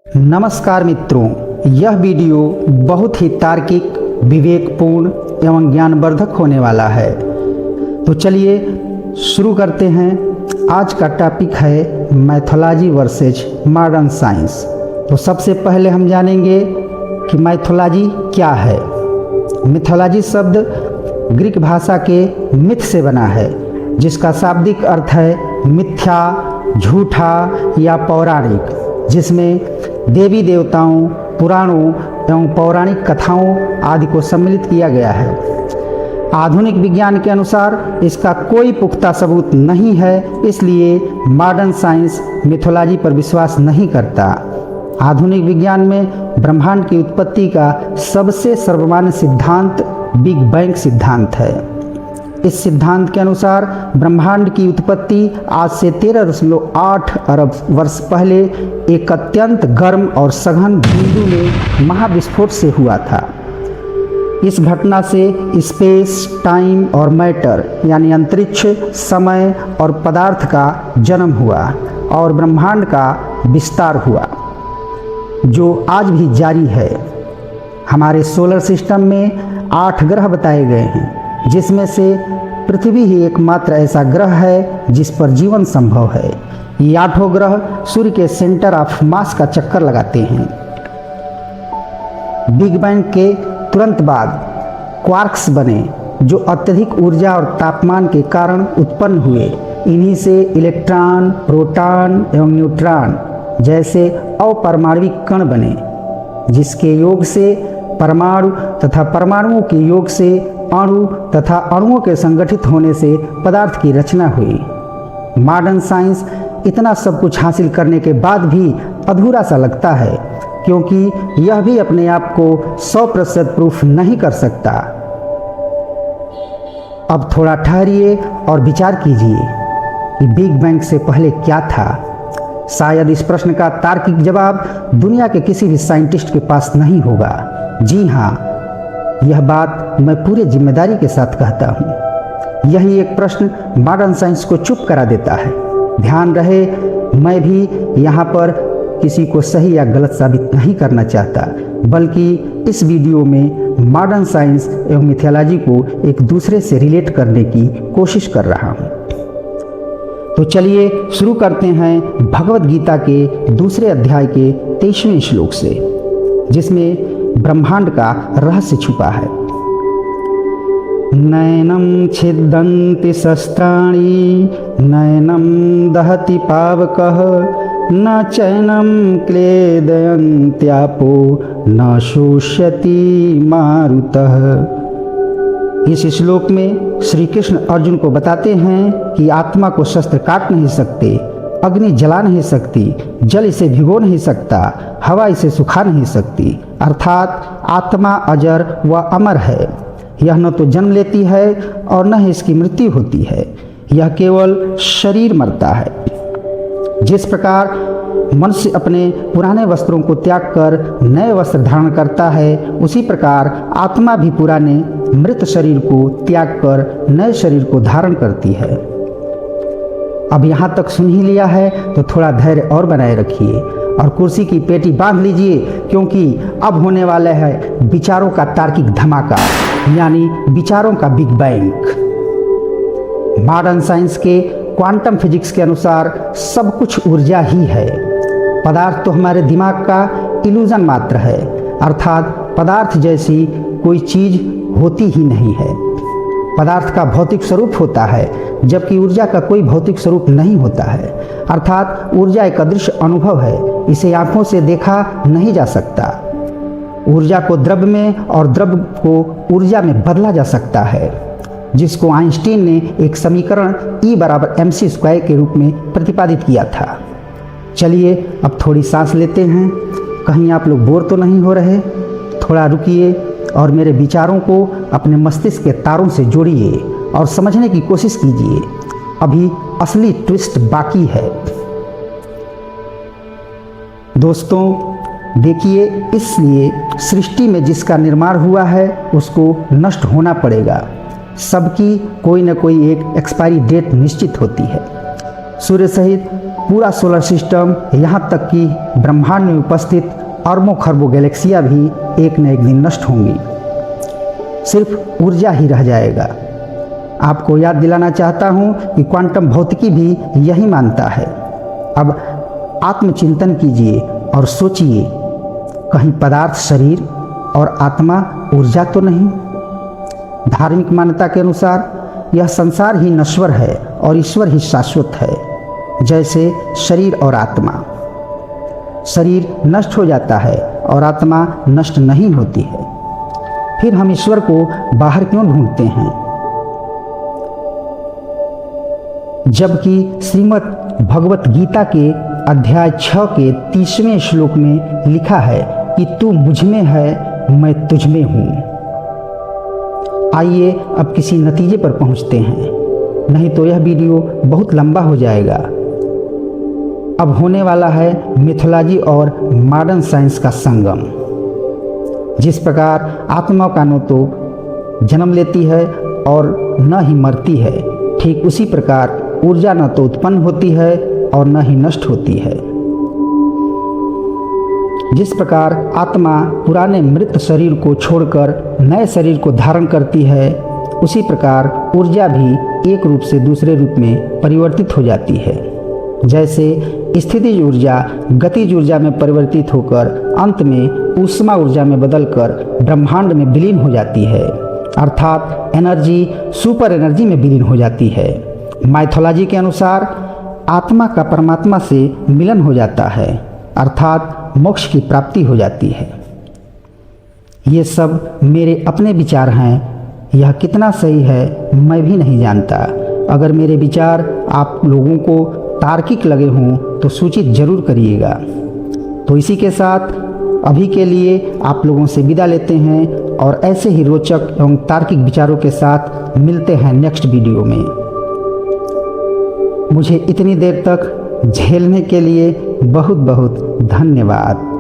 नमस्कार मित्रों, यह वीडियो बहुत ही तार्किक, विवेकपूर्ण एवं ज्ञानवर्धक होने वाला है। तो चलिए शुरू करते हैं। आज का टॉपिक है मैथोलॉजी वर्सेज मॉडर्न साइंस। तो सबसे पहले हम जानेंगे कि मैथोलॉजी क्या है। मिथोलॉजी शब्द ग्रीक भाषा के मिथ से बना है, जिसका शाब्दिक अर्थ है मिथ्या, झूठा या पौराणिक, जिसमें देवी देवताओं, पुराणों एवं पौराणिक कथाओं आदि को सम्मिलित किया गया है। आधुनिक विज्ञान के अनुसार इसका कोई पुख्ता सबूत नहीं है, इसलिए मॉडर्न साइंस मिथोलॉजी पर विश्वास नहीं करता। आधुनिक विज्ञान में ब्रह्मांड की उत्पत्ति का सबसे सर्वमान्य सिद्धांत बिग बैंग सिद्धांत है। इस सिद्धांत के अनुसार ब्रह्मांड की उत्पत्ति आज से 13.8 अरब वर्ष पहले एक अत्यंत गर्म और सघन बिंदु में महाविस्फोट से हुआ था। इस घटना से स्पेस, टाइम और मैटर यानी अंतरिक्ष, समय और पदार्थ का जन्म हुआ और ब्रह्मांड का विस्तार हुआ, जो आज भी जारी है। हमारे सोलर सिस्टम में 8 ग्रह बताए गए हैं, जिसमें से पृथ्वी ही एकमात्र ऐसा ग्रह है जिस पर जीवन संभव है। ये 8 ग्रह सूर्य के सेंटर ऑफ मास का चक्कर लगाते हैं। बिग बैंग के तुरंत बाद क्वार्क्स बने, जो अत्यधिक ऊर्जा और तापमान के कारण उत्पन्न हुए। इन्हीं से इलेक्ट्रॉन, प्रोटॉन एवं न्यूट्रॉन जैसे अपरमाणविक कण बने, जिसके योग से परमाणु तथा परमाणुओं के योग से अणु तथा अणुओं के संगठित होने से पदार्थ की रचना हुई। मॉडर्न साइंस इतना सब कुछ हासिल करने के बाद भी अधूरा सा लगता है, क्योंकि यह भी अपने आप को 100% प्रूफ नहीं कर सकता। अब थोड़ा ठहरिए और विचार कीजिए कि बिग बैंग से पहले क्या था। शायद इस प्रश्न का तार्किक जवाब दुनिया के किसी भी साइंटिस्ट के पास नहीं होगा। जी हाँ, यह बात मैं पूरे जिम्मेदारी के साथ कहता हूँ। यही एक प्रश्न मॉडर्न साइंस को चुप करा देता है। ध्यान रहे, मैं भी यहाँ पर किसी को सही या गलत साबित नहीं करना चाहता, बल्कि इस वीडियो में मॉडर्न साइंस एवं मिथोलॉजी को एक दूसरे से रिलेट करने की कोशिश कर रहा हूँ। तो चलिए शुरू करते हैं भगवद गीता के दूसरे अध्याय के 23वें श्लोक से, जिसमें ब्रह्मांड का रहस्य छुपा है। नैनम छिदन्ति शस्त्राणि नैनम दहति पावकः न चैनम क्लेदयन्त्यापो न शोष्यति मारुतः। इस श्लोक में श्री कृष्ण अर्जुन को बताते हैं कि आत्मा को शस्त्र काट नहीं सकते, अग्नि जला नहीं सकती, जल इसे भिगो नहीं सकता, हवा इसे सुखा नहीं सकती। अर्थात आत्मा अजर व अमर है। यह न तो जन्म लेती है और न ही इसकी मृत्यु होती है। यह केवल शरीर मरता है। जिस प्रकार मनुष्य अपने पुराने वस्त्रों को त्याग कर नए वस्त्र धारण करता है, उसी प्रकार आत्मा भी पुराने मृत शरीर को त्याग कर नए शरीर को धारण करती है। अब यहाँ तक सुन ही लिया है तो थोड़ा धैर्य और बनाए रखिए और कुर्सी की पेटी बांध लीजिए, क्योंकि अब होने वाला है विचारों का तार्किक धमाका, यानी विचारों का बिग बैंग। मॉडर्न साइंस के क्वांटम फिजिक्स के अनुसार सब कुछ ऊर्जा ही है। पदार्थ तो हमारे दिमाग का इल्यूजन मात्र है, अर्थात पदार्थ जैसी कोई चीज होती ही नहीं है। पदार्थ का भौतिक स्वरूप होता है, जबकि ऊर्जा का कोई भौतिक स्वरूप नहीं होता है। अर्थात ऊर्जा एक अदृश्य अनुभव है, इसे आंखों से देखा नहीं जा सकता। ऊर्जा को द्रव्य में और द्रव्य को ऊर्जा में बदला जा सकता है, जिसको आइंस्टीन ने एक समीकरण E = mc² के रूप में प्रतिपादित किया था। चलिए अब थोड़ी सांस लेते हैं। कहीं आप लोग बोर तो नहीं हो रहे? थोड़ा रुकिए और मेरे विचारों को अपने मस्तिष्क के तारों से जोड़िए और समझने की कोशिश कीजिए। अभी असली ट्विस्ट बाकी है। दोस्तों देखिए, इसलिए सृष्टि में जिसका निर्माण हुआ है उसको नष्ट होना पड़ेगा। सबकी कोई न कोई एक एक्सपायरी डेट निश्चित होती है। सूर्य सहित पूरा सोलर सिस्टम, यहाँ तक कि ब्रह्मांड में उपस्थित अरबों खरबों गैलेक्सियाँ भी एक न एक दिन नष्ट होंगी। सिर्फ ऊर्जा ही रह जाएगा। आपको याद दिलाना चाहता हूँ कि क्वांटम भौतिकी भी यही मानता है। अब आत्मचिंतन कीजिए और सोचिए, कहीं पदार्थ शरीर और आत्मा ऊर्जा तो नहीं? धार्मिक मान्यता के अनुसार यह संसार ही नश्वर है और ईश्वर ही शाश्वत है, जैसे शरीर और आत्मा। शरीर नष्ट हो जाता है और आत्मा नष्ट नहीं होती है। फिर हम ईश्वर को बाहर क्यों ढूंढते हैं? जबकि श्रीमद् भगवत गीता के अध्याय 6 के 30वें श्लोक में लिखा है कि तू मुझ में है, मैं तुझ में हूँ। आइए अब किसी नतीजे पर पहुँचते हैं, नहीं तो यह वीडियो बहुत लंबा हो जाएगा। अब होने वाला है मिथोलॉजी और मॉडर्न साइंस का संगम। जिस प्रकार आत्मा का न तो जन्म लेती है और न ही मरती है, ठीक उसी प्रकार ऊर्जा न तो उत्पन्न होती है और न ही नष्ट होती है। जिस प्रकार आत्मा पुराने मृत शरीर को छोड़कर नए शरीर को धारण करती है, उसी प्रकार ऊर्जा भी एक रूप से दूसरे रूप में परिवर्तित हो जाती है। जैसे स्थितिज ऊर्जा गतिज ऊर्जा में परिवर्तित होकर अंत में ऊष्मा ऊर्जा में बदलकर ब्रह्मांड में विलीन हो जाती है, अर्थात एनर्जी सुपर एनर्जी में विलीन हो जाती है। माइथोलॉजी के अनुसार आत्मा का परमात्मा से मिलन हो जाता है, अर्थात मोक्ष की प्राप्ति हो जाती है। ये सब मेरे अपने विचार हैं। यह कितना सही है मैं भी नहीं जानता। अगर मेरे विचार आप लोगों को तार्किक लगे हों तो सूचित जरूर करिएगा। तो इसी के साथ अभी के लिए आप लोगों से विदा लेते हैं और ऐसे ही रोचक एवं तार्किक विचारों के साथ मिलते हैं नेक्स्ट वीडियो में। मुझे इतनी देर तक झेलने के लिए बहुत बहुत धन्यवाद।